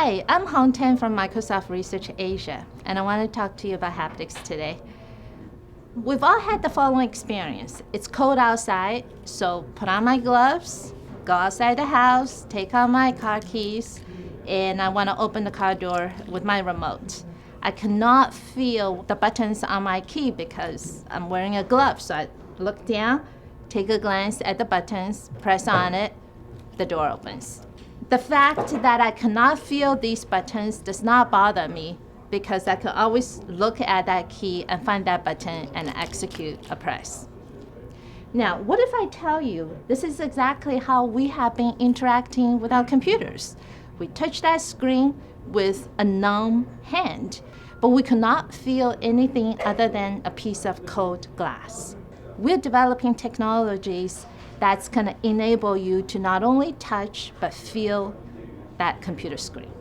Hi, I'm Hong Tan from Microsoft Research Asia, and I want to talk to you about haptics today. We've all had the following experience. It's cold outside, so put on my gloves, go outside the house, take out my car keys, and I want to open the car door with my remote. I cannot feel the buttons on my key because I'm wearing a glove, so I look down, take a glance at the buttons, press on it, the door opens. The fact that I cannot feel these buttons does not bother me because I can always look at that key and find that button and execute a press. Now, what if I tell you this is exactly how we have been interacting with our computers? We touch that screen with a numb hand, but we cannot feel anything other than a piece of cold glass. We're developing technologies that's going to enable you to not only touch, but feel that computer screen.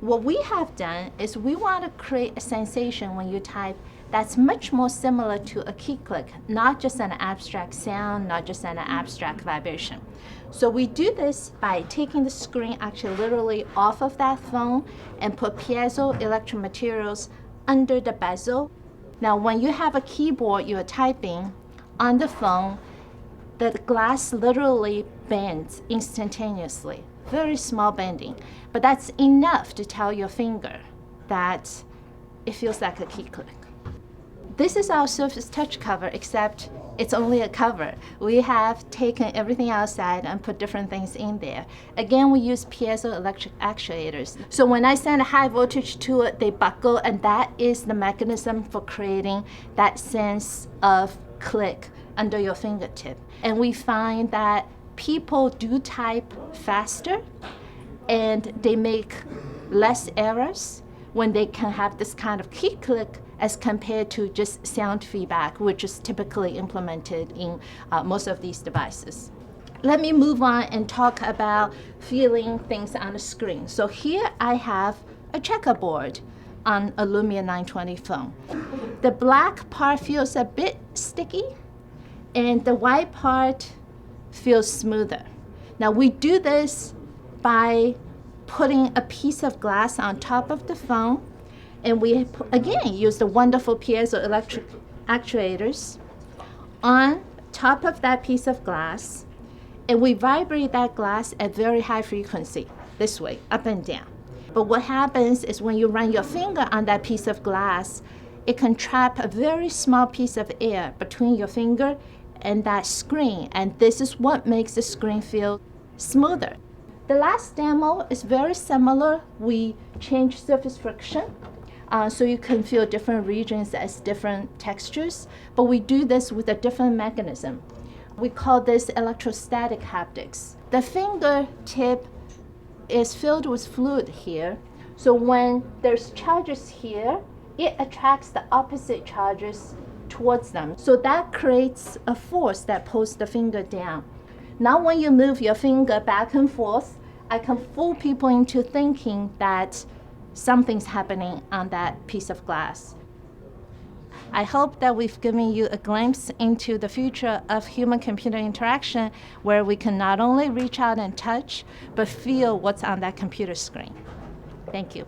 What we have done is we want to create a sensation when you type that's much more similar to a key click, not just an abstract sound, not just an abstract vibration. So we do this by taking the screen actually literally off of that phone and put piezoelectric materials under the bezel. Now when you have a keyboard you're typing on the phone, the glass literally bends instantaneously, very small bending, but that's enough to tell your finger that it feels like a key click. This is our Surface Touch cover, except it's only a cover. We have taken everything outside and put different things in there. Again, we use piezoelectric actuators. So when I send a high voltage to it, they buckle, and that is the mechanism for creating that sense of click under your fingertip. And we find that people do type faster and they make less errors when they can have this kind of key click as compared to just sound feedback, which is typically implemented in most of these devices. Let me move on and talk about feeling things on the screen. So here I have a checkerboard on a Lumia 920 phone. The black part feels a bit sticky, and the white part feels smoother. Now we do this by putting a piece of glass on top of the phone, and we again use the wonderful piezoelectric actuators on top of that piece of glass, and we vibrate that glass at very high frequency, this way, up and down. But what happens is when you run your finger on that piece of glass, it can trap a very small piece of air between your finger and that screen, and this is what makes the screen feel smoother. The last demo is very similar. We change surface friction so you can feel different regions as different textures, but we do this with a different mechanism. We call this electrostatic haptics. The fingertip is filled with fluid here, so when there's charges here, it attracts the opposite charges towards them. So that creates a force that pulls the finger down. Now when you move your finger back and forth, I can fool people into thinking that something's happening on that piece of glass. I hope that we've given you a glimpse into the future of human-computer interaction, where we can not only reach out and touch, but feel what's on that computer screen. Thank you.